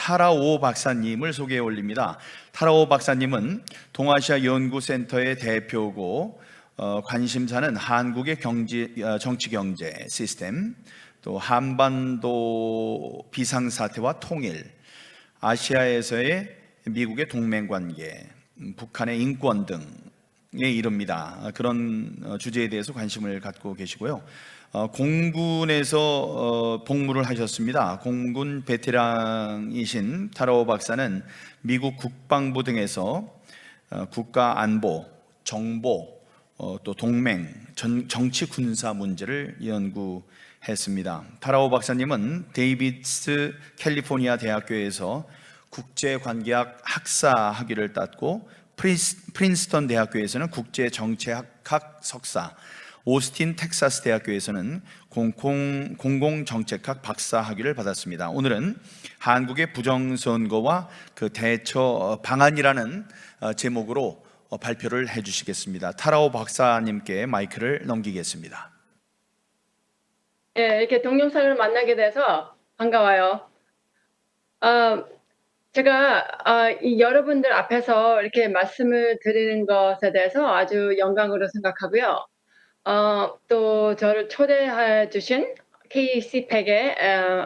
타라오 박사님을 소개해 올립니다. 타라오 박사님은 동아시아 연구센터의 대표고 관심사는 한국의 정치 경제 시스템, 또 한반도 비상사태와 통일, 아시아에서의 미국의 동맹관계, 북한의 인권 등에 이릅니다. 그런 주제에 대해서 관심을 갖고 계시고요. 공군에서 복무를 하셨습니다. 공군 베테랑이신 타라오 박사는 미국 국방부 등에서 국가 안보, 정보, 또 동맹, 정치 군사 문제를 연구했습니다. 타라오 박사님은 데이비스 캘리포니아 대학교에서 국제관계학 학사 학위를 땄고 프린스턴 대학교에서는 국제정책학 석사, 오스틴 텍사스 대학교에서는 공공정책학 박사 학위를 받았습니다. 오늘은 한국의 부정선거와 그 대처 방안이라는 제목으로 발표를 해주시겠습니다. 타라오 박사님께 마이크를 넘기겠습니다. 네, 이렇게 동영상을 만나게 돼서 반가워요. 제가 여러분들 앞에서 이렇게 말씀을 드리는 것에 대해서 아주 영광으로 생각하고요. 또 저를 초대해 주신 kcpac에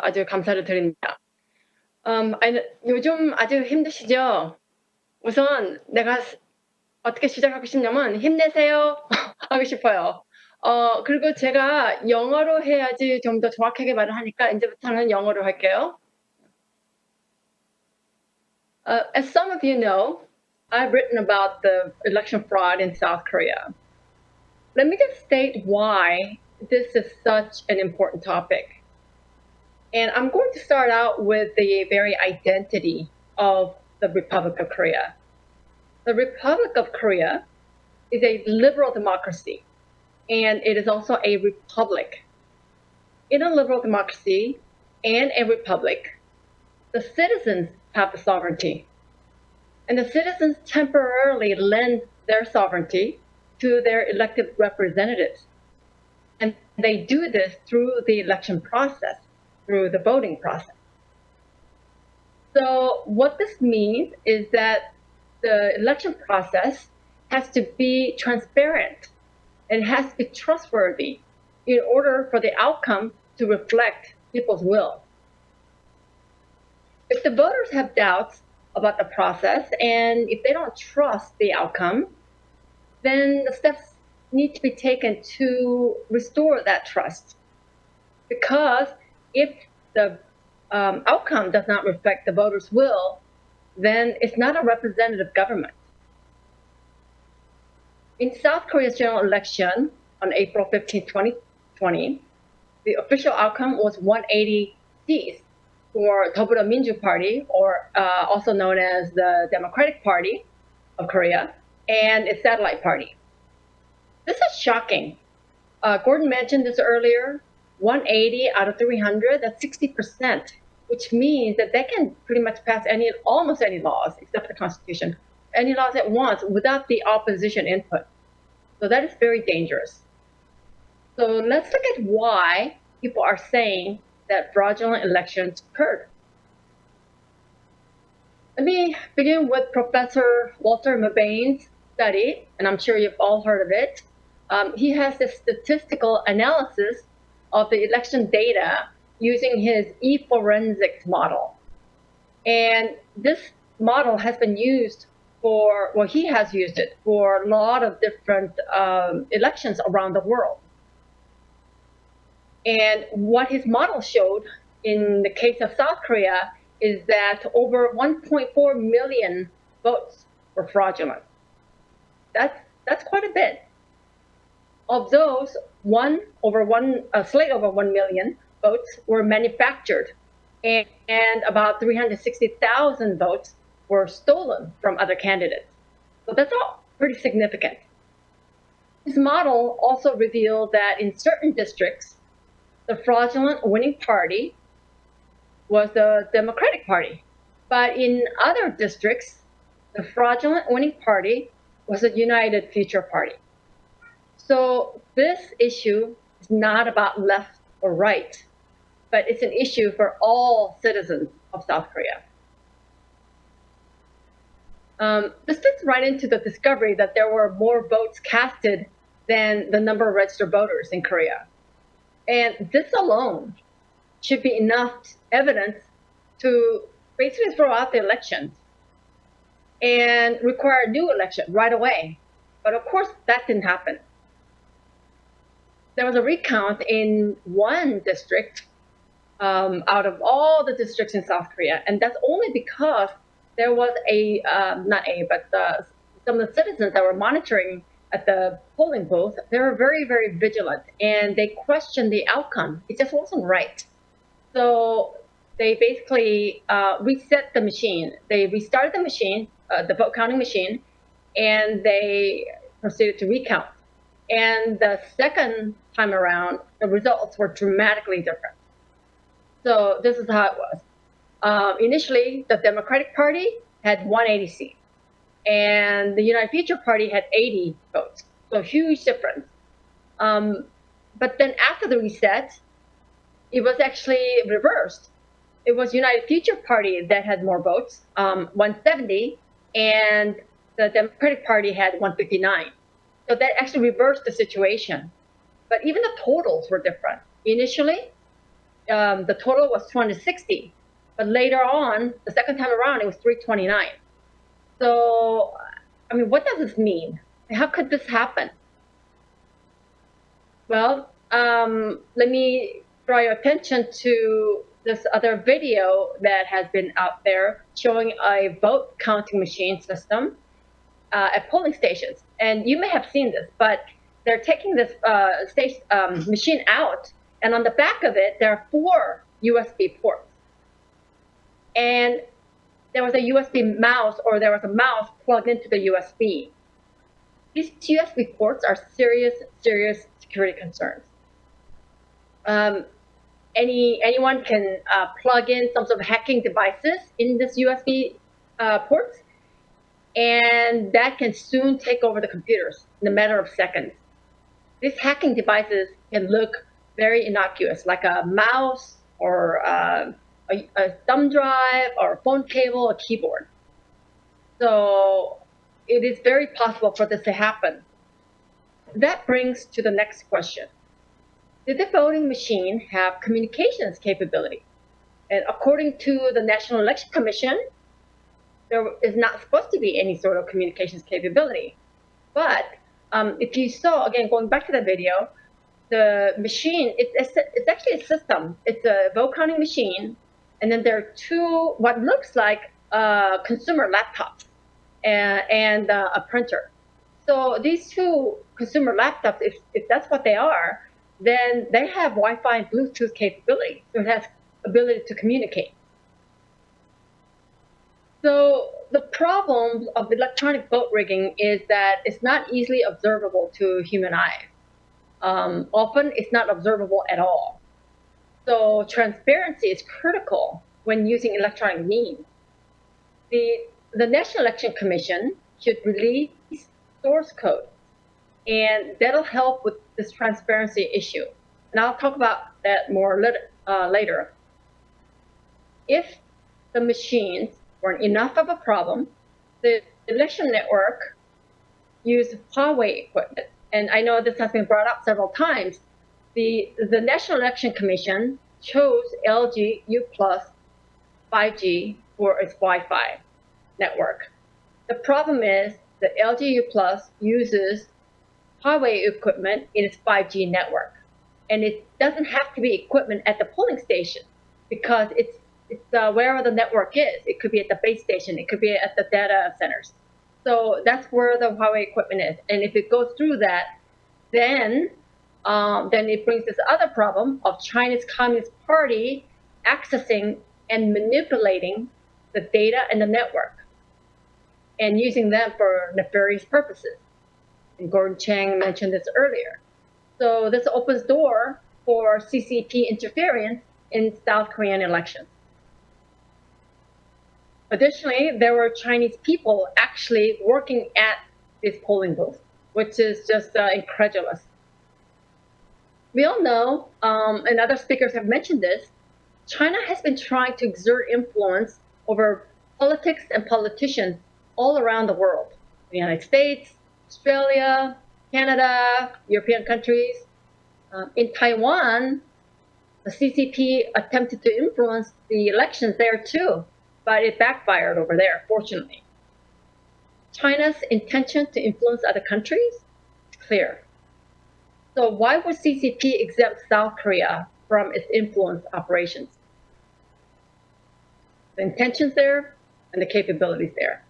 아주 감사를 드립니다. 요즘 아주 힘드시죠? 우선 내가 어떻게 시작하고 싶냐면 힘내세요 하고 싶어요. 그리고 제가 영어로 해야지 좀 더 정확하게 말을 하니까 이제부터는 영어로 할게요. As some of you know, I've written about the election fraud in South Korea. Let me just state why this is such an important topic. And I'm going to start out with the very identity of the Republic of Korea. The Republic of Korea is a liberal democracy, and it is also a republic. In a liberal democracy and a republic, the citizens have the sovereignty, and the citizens temporarily lend their sovereignty to their elected representatives. And they do this through the election process, through the voting process. So what this means is that the election process has to be transparent and has to be trustworthy in order for the outcome to reflect people's will. If the voters have doubts about the process and if they don't trust the outcome, then the steps need to be taken to restore that trust. Because if the outcome does not reflect the voters' will, then it's not a representative government. In South Korea's general election on April 15, 2020, the official outcome was 180 seats for 더불어민주 Party, or also known as the Democratic Party of Korea, and its satellite party. This is shocking. Gordon mentioned this earlier. 180 out of 300, that's 60%, which means that they can pretty much pass almost any laws, except the Constitution, any laws at once without the opposition input. So that is very dangerous. So let's look at why people are saying that fraudulent elections occurred. Let me begin with Professor Walter Mabaine's study, and I'm sure you've all heard of it. He has this statistical analysis of the election data using his e-forensics model. And this model has been used he has used it for a lot of different elections around the world. And what his model showed in the case of South Korea is that over 1.4 million votes were fraudulent. That's quite a bit. Of those, slightly over 1 million votes were manufactured, and about 360,000 votes were stolen from other candidates. So that's all pretty significant. His model also revealed that in certain districts, the fraudulent winning party was the Democratic Party. But in other districts, the fraudulent winning party was the United Future Party. So this issue is not about left or right, but it's an issue for all citizens of South Korea. This fits right into the discovery that there were more votes casted than the number of registered voters in Korea. And this alone should be enough evidence to basically throw out the elections and require a new election right away. But of course, that didn't happen. There was a recount in one district out of all the districts in South Korea, and that's only because there was some of the citizens that were monitoring at the polling booth. They were very, very vigilant, and they questioned the outcome. It just wasn't right. So they basically reset the machine. They restarted the machine, the vote counting machine, and they proceeded to recount. And the second time around, the results were dramatically different. So this is how it was. Initially, the Democratic Party had 180 seats, and the United Future Party had 80 votes. So huge difference. But then after the reset, it was actually reversed. It was United Future Party that had more votes, 170, and the Democratic Party had 159. So that actually reversed the situation. But even the totals were different. Initially, the total was 260, but later on, the second time around, it was 329. So, I mean, what does this mean? How could this happen? Well, let me draw your attention to this other video that has been out there showing a vote counting machine system at polling stations. And you may have seen this, but they're taking this machine out, and on the back of it, there are 4 USB ports. And there was a USB mouse, or there was a mouse plugged into the USB. These USB ports are serious security concerns. Anyone can plug in some sort of hacking devices in this USB ports, and that can soon take over the computers in a matter of seconds. These hacking devices can look very innocuous, like a mouse or a thumb drive or a phone cable, a keyboard. So it is very possible for this to happen. That brings to the next question. Did the voting machine have communications capability? And according to the National Election Commission, there is not supposed to be any sort of communications capability. But if you saw, again, going back to the video, the machine, it's actually a system. It's a vote counting machine, and then there are 2 what looks like consumer laptops and a printer. So these 2 consumer laptops, if that's what they are, then they have Wi-Fi and Bluetooth capability. So it has ability to communicate. So the problem of electronic vote rigging is that it's not easily observable to human eyes. Often it's not observable at all. So transparency is critical when using electronic means. The National Election Commission should release source code, and that'll help with this transparency issue. And I'll talk about that more later. If the machines weren't enough of a problem, the election network used Huawei equipment. And I know this has been brought up several times. The National Election Commission chose LG U+ 5G for its Wi-Fi network. The problem is that LG U+ uses Huawei equipment in its 5G network. And it doesn't have to be equipment at the polling station, because it's wherever the network is. It could be at the base station. It could be at the data centers. So that's where the Huawei equipment is. And if it goes through that, then it brings this other problem of China's Communist Party accessing and manipulating the data and the network and using them for nefarious purposes. And Gordon Chang mentioned this earlier. So this opens door for CCP interference in South Korean elections. Additionally, there were Chinese people actually working at this polling booth, which is just incredulous. We all know, and other speakers have mentioned this, China has been trying to exert influence over politics and politicians all around the world, the United States, Australia, Canada, European countries. In Taiwan, the CCP attempted to influence the elections there too, but it backfired over there, fortunately. China's intention to influence other countries is clear. So why would CCP exempt South Korea from its influence operations? The intentions there and the capabilities there.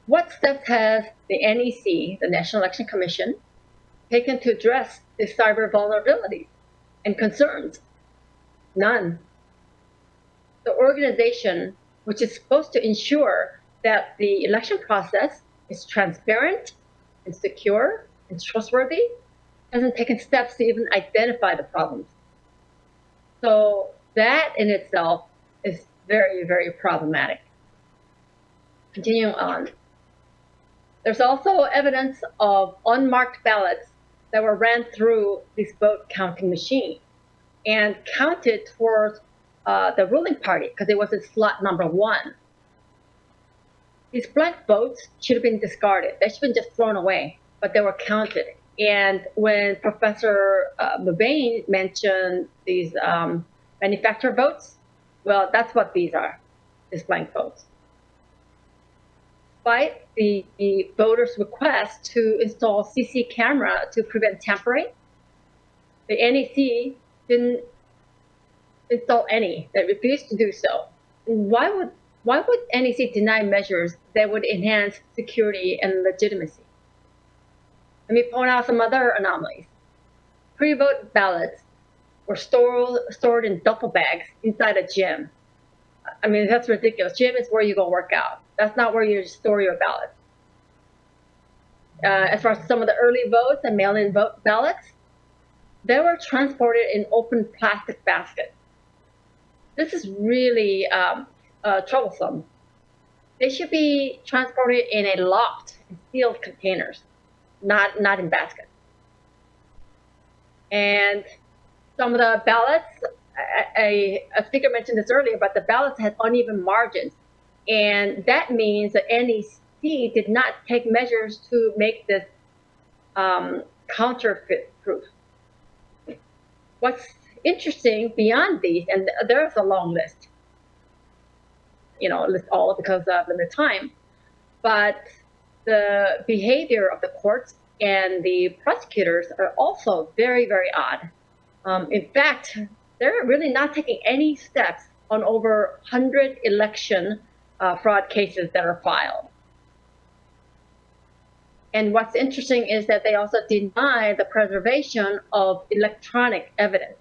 What steps has the NEC, the National Election Commission, taken to address the cyber vulnerabilities and concerns? None. The organization, which is supposed to ensure that the election process is transparent and secure and trustworthy, hasn't taken steps to even identify the problems. So that in itself is very, very problematic. Continuing on. There's also evidence of unmarked ballots that were ran through this vote counting machine and counted towards the ruling party because it was in slot number 1. These blank votes should have been discarded. They should have been just thrown away, but they were counted. And when Professor Mubane mentioned these manufacturer votes, well, that's what these are, these blank votes. Despite the voters' request to install CC camera to prevent tampering, the NEC didn't install any. They refused to do so. Why would NEC deny measures that would enhance security and legitimacy? Let me point out some other anomalies. Pre-vote ballots were stored in duffel bags inside a gym. I mean, that's ridiculous. Gym is where you go work out. That's not where you store your ballots. As far as some of the early votes and mail-in vote ballots, they were transported in open plastic baskets. This is really troublesome. They should be transported in a locked and sealed containers, not in baskets. And some of the ballots, a speaker mentioned this earlier, but the ballots had uneven margins. And that means the NEC did not take measures to make this counterfeit proof. What's interesting beyond these, and there's a long list, list all because of limited time, but the behavior of the courts and the prosecutors are also very, very odd. In fact, they're really not taking any steps on over 100 election fraud cases that are filed. And what's interesting is that they also deny the preservation of electronic evidence.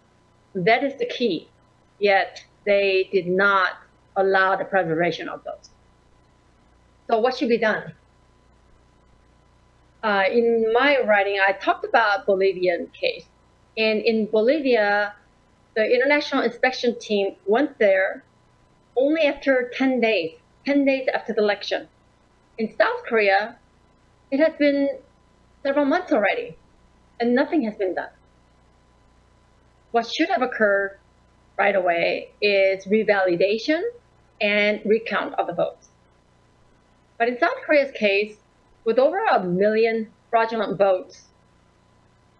That is the key, yet they did not allow the preservation of those. So what should be done? In my writing, I talked about Bolivian case. And in Bolivia, the international inspection team went there only after 10 days after the election. In South Korea, it has been several months already, and nothing has been done. What should have occurred right away is revalidation and recount of the votes. But in South Korea's case, with over 1 million fraudulent votes,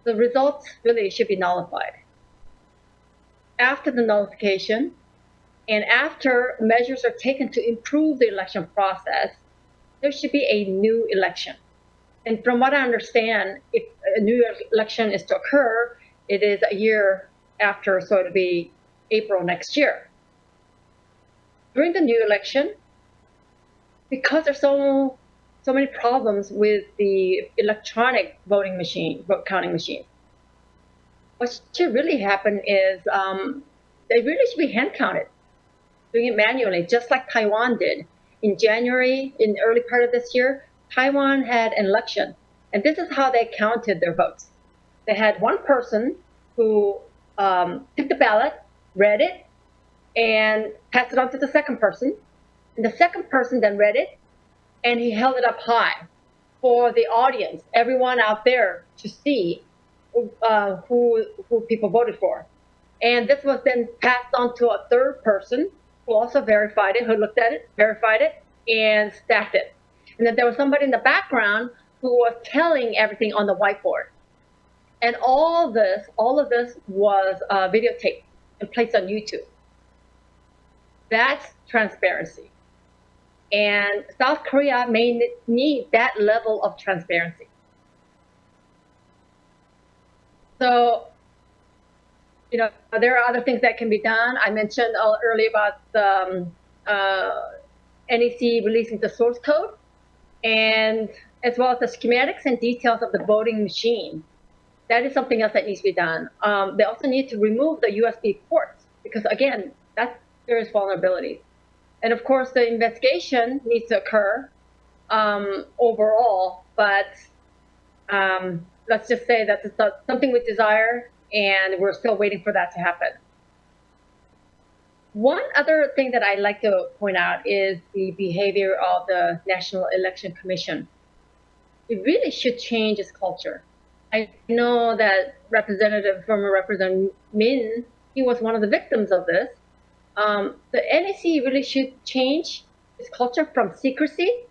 the results really should be nullified. After the nullification, and after measures are taken to improve the election process, there should be a new election. And from what I understand, if a new election is to occur, it is a year after, so it'll be April next year. During the new election, because there's so many problems with the electronic vote counting machine, what should really happen is they really should be hand counted, doing it manually, just like Taiwan did. In January, in the early part of this year, Taiwan had an election, and this is how they counted their votes. They had one person who took the ballot, read it, and passed it on to the second person. And the second person then read it, and he held it up high for the audience, everyone out there, to see who people voted for. And this was then passed on to a third person who also verified it, who looked at it, verified it, and stacked it. And then there was somebody in the background who was telling everything on the whiteboard. And all of this was videotaped and placed on YouTube. That's transparency. And South Korea may need that level of transparency. So, there are other things that can be done. I mentioned earlier about the NEC releasing the source code, and as well as the schematics and details of the voting machine. That is something else that needs to be done. They also need to remove the USB ports because, again, there is vulnerability. And of course, the investigation needs to occur overall, but let's just say that it's something we desire, and we're still waiting for that to happen. One other thing that I'd like to point out is the behavior of the National Election Commission. It really should change its culture. I know that former Representative Min, he was one of the victims of this. The NEC really should change its culture from secrecy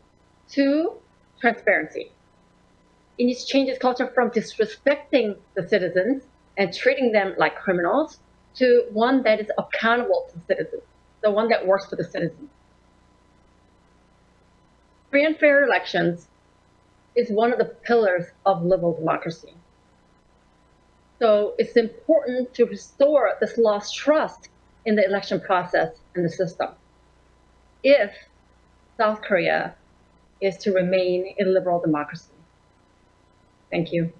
to transparency. It needs to change its culture from disrespecting the citizens and treating them like criminals to one that is accountable to citizens, the one that works for the citizens. Free and fair elections is one of the pillars of liberal democracy. So it's important to restore this lost trust in the election process and the system if South Korea is to remain a liberal democracy. Thank you.